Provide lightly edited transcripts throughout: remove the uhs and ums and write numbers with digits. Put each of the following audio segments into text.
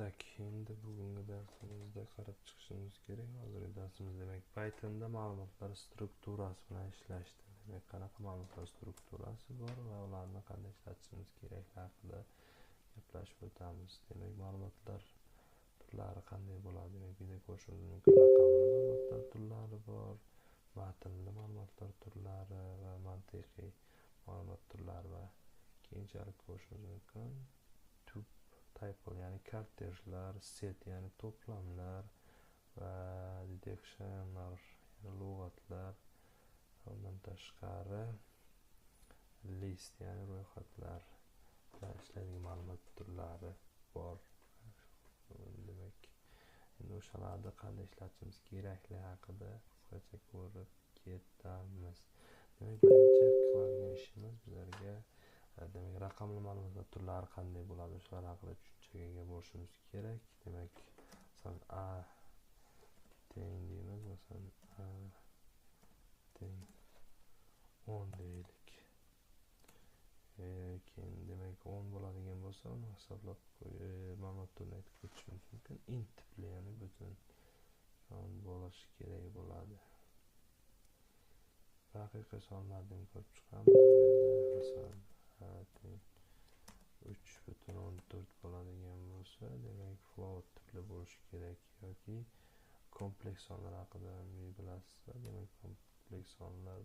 Tak, endi bugungi darsimizda qarab chiqishimiz kerak. Hozirgi darsimiz demak Pythonda ma'lumotlar strukturasi bilan ishlashdi. Demak, qanaqa ma'lumotlar strukturasi bor va ularni qanday ishlatishimiz kerak haqida gaplashib o'tamiz. Demak, ma'lumotlar turlari qanday bo'ladi? Demak, bizda ko'rishimiz mumkin raqamli ma'lumotlar turlari bor, matnli ma'lumotlar turlari va mantiqiy ma'lumot turlari va keyinchalik ko'rishimiz mumkin tuple, ya'ni kortejlar, set ya'ni to'plamlar va detectionlar ya'ni lug'atlar, undan tashqari list ya'ni ro'yxatlar bilan ishlaydigan ma'lumot turlari bor. Demak, endi o'shalarni qanday ishlatishimiz kerakligi haqida qisqacha ko'rib ketamiz. Demak, birinchi qiladigan ishimiz bizlarga demak raqamli ma'lumotlar turlari qanday bo'ladi, shular haqida tushunchaga ega bo'lishimiz kerak. Demak, masalan a teng deymiz, masalan a teng 10 deylik. Keyin demak 10 bo'ladigan bo'lsa, uni hisoblab ma'lumot turini aytib ketishimiz mumkin. Int tipli, ya'ni butun son bo'lishi kerak bo'ladi. Haqiqiy sonlarni ko'rib chiqamiz. Masalan teng 3.14 bo'ladigan bo'lsa, demak float tipli bo'lishi kerak yoki kompleks sonlar haqida bilasizlar. Demak, kompleks sonlar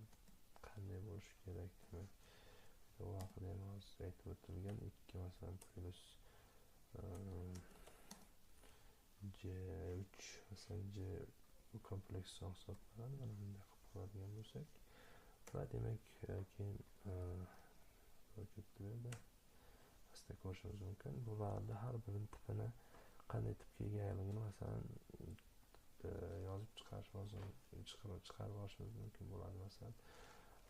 qanday bo'lishi kerak? Demak, u haqida ham hozir aytib o'tilgan. 2 masalan plus j3 masalan j kompleks son hisoblanadi. Mana bunday qilib ko'radigan bo'lsak va demak keyin asta ko'rishimiz mumkin. Bularda har birini tipini qanday tipga egaligini masalan yozib chiqarib olishimiz mumkin bo'ladi. Masalan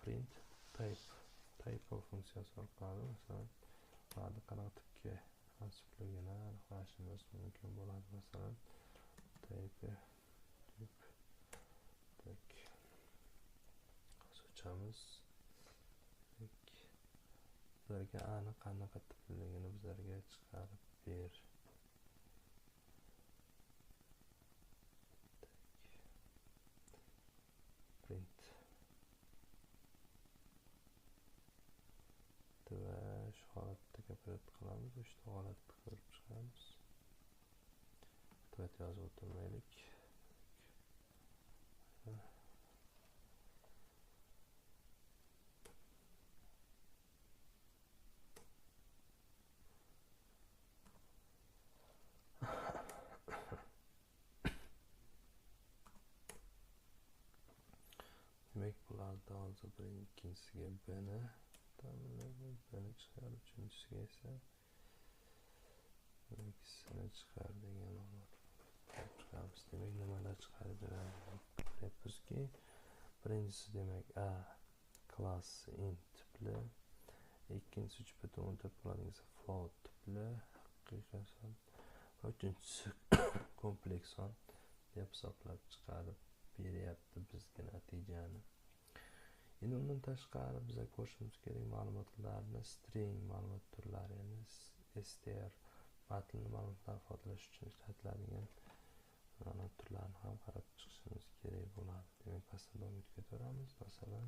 print type funksiyasi orqali masalan ularni qanaqa tipga mansubligini aniqlashimiz mumkin bo'ladi. Masalan type ochamiz. Bizlarga ani qanaqa tipligini bizlarga chiqarib ber. Print va shu holatda operat qilamiz. Uchta holatni ko'rib chiqamiz. Operat yozib o'tirmaylik. Demek bularda hozir ikkinchisiga b'ni chiqar, uchinchisiga esa ikkisini chiqar degan ma'lumot chiqaramiz. Demak, nimalar chiqarib beramizki, birinchisi demak a klassi int tipli, ikkinchisi 3.14 bo'ladigan float tipli, haqiqiy son va uchinchisi kompleks son deb hisoblab chiqarib beryapti bizga natijani. Endi undan tashqari biza ko'rishimiz kerak ma'lumotlarni string ma'lumot turlari, ya'ni str matnli ma'lumotlar ifodalash uchun ishlatiladigan ma'lumot turlarini ham qarab chiqishimiz kerak bo'ladi. Demak, pastdan davom etib ketaveramiz. Masalan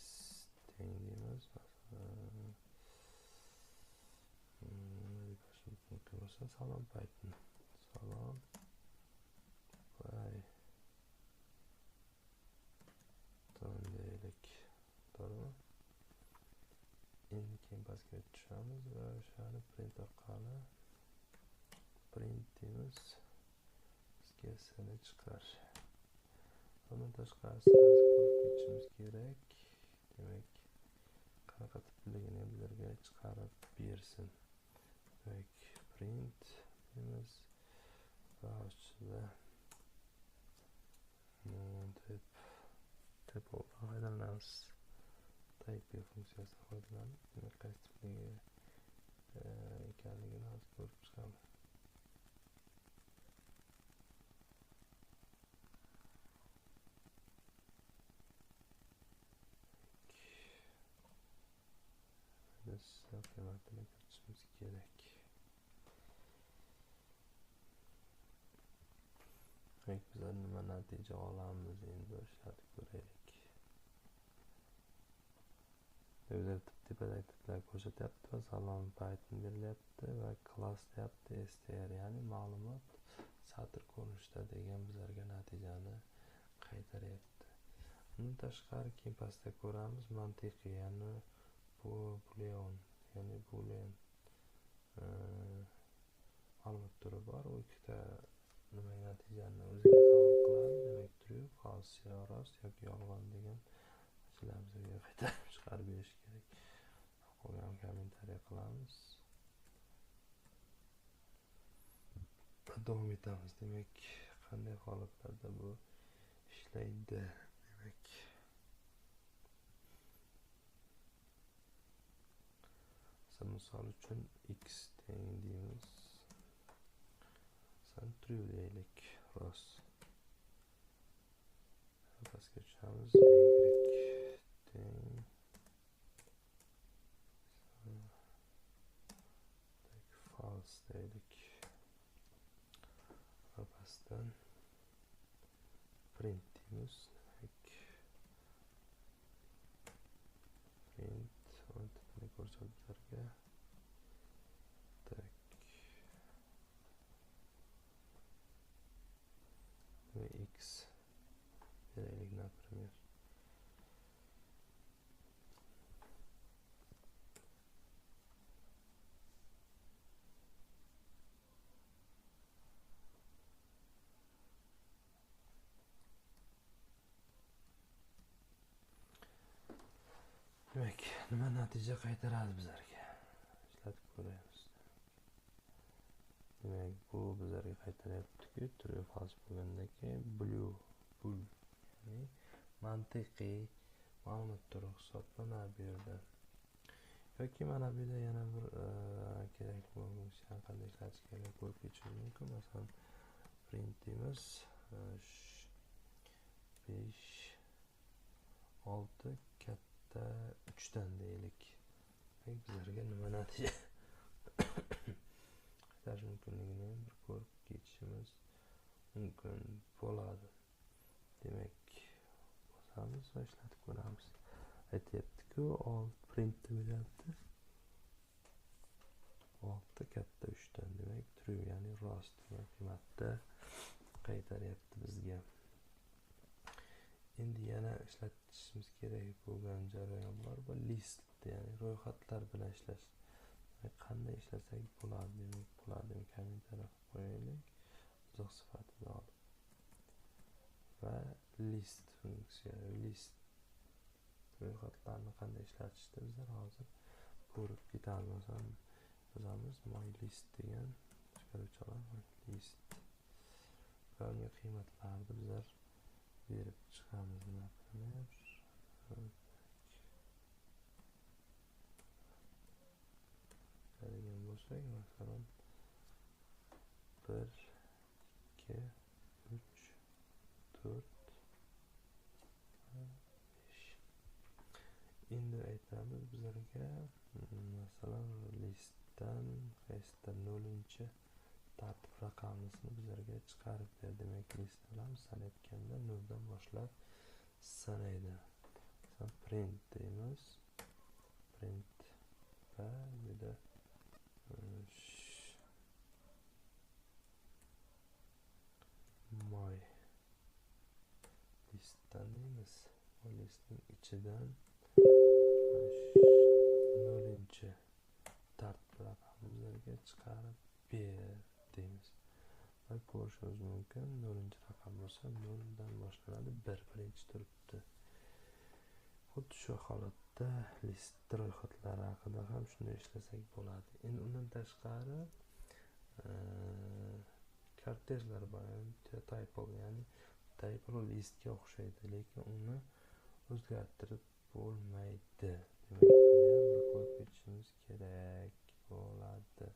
s teng deymiz. Masalan salom Python, salom deylik. To'g'rimi? Endi keyin pastga tushamiz va o'shani print orqali print deymiz. Bizga sini chiqar. Bundan tashqarisini ko'rib ketishimiz kerak. Demak, qanaqa tipligini bizlarga chiqarib bersin. Demak, print deymiz va ichida type foydalanamiz. Type funksiyasidan foydalanib, demak qaysi tipligi ekanligini hozir ko'rib chiqamiz. Biz qiymatini kiritishimiz kerak. demak bizlar nima natija olamiz endi ishlatib ko'raylik. Bizlar tepadagi tiplar ko'rsatyapti va salom Python berilyapti va class deyapti str, ya'ni ma'lumot satr ko'rinishida degan bizlarga natijani qaytaryapti. Bundan tashqari keyin pastda ko'ramiz mantiqiy, ya'ni boolean, ya'ni boolean ma'lumot turi bor. U ikkita nima natijani o'ziga qabul qiladi. Demak, true, false, rost yoki yolg'on degan narsalarni qaytarib chiqarib berish kerak. Qolgan kommentariy qilamiz. Davom etamiz. Demak, qanday holatlarda bu ishlaydi? Demak, misol uchun x teng deymiz. True deylik, rost. Pastga tushamiz. Y teng false deylik. Va pastdan print deymiz. Print o'ntini ko'rsatuvlarga x deylik, например. Demak, nima natija qaytaradi bizlarga? Ishlatib ko'ramiz. Demak, bu bizlarga qaytaryapti-ku, true false bo'lgandan keyin blue, ya'ni mantiqiy ma'lumot turi hisoblanadi bu yerda. Yoki mana bu yerda yana bir kerakli bo'lgan qanday ishlatish kerak ko'rib ketishimiz mumkin. Masalan, print deymiz. 5 6 katta 3 dan deylik. Bizlarga nima natija qaytarish mumkinligini bir ko'rib ketishimiz mumkin bo'ladi. Demak, bosamiz va ishlatib ko'ramiz. Aytyapti-ku, print bo'lyapti. 6 katta 3 dan, demak true, ya'ni rost qiymatda qaytaryapti bizga. Endi yana ishlatishimiz kerak bo'lgan jarayonlar va list, ya'ni ro'yxatlar bilan ishlash. Qanday ishlasak bo'ladi? Demak, bularni kommentariy qilib qo'yaylik. Izoh sifatida olib. Va list funksiya, list ro'yxatlarni qanday ishlatishni bizlar hozir ko'rib ketamiz. Masalan, yozamiz my list degan chiqaruvchilar list. Va unga qiymatlarni bizlar berib chiqamiz. Napример, degan bo'lsak, masalan 1 2 3 4 5. Endi aytamiz bizlarga, masalan listdan qaysidir 0-chi tartib raqamini bizlarga chiqarib ber. Demak, list bilamiz sanayotganda 0 dan boshlab sanaydi. Masalan, print deymiz. Print va bu yerda my listdan deymiz. My listning ichidan 0-chi tartib raqamini bizlarga chiqarib ber deymiz. Va ko'rishimiz mumkin, 0-chi raqam bo'lsa 0 dan boshlanadi, 1-birinchi turibdi. Xuddi shu holatda list ro'yxatlari haqida ham shunday ishlasak bo'ladi. Endi undan tashqari kortejlar bor, typo, ya'ni typo listga o'xshaydi, lekin uni o'zgartirib bo'lmaydi. Demak, buni ham bir ko'rib ketishimiz kerak bo'ladi.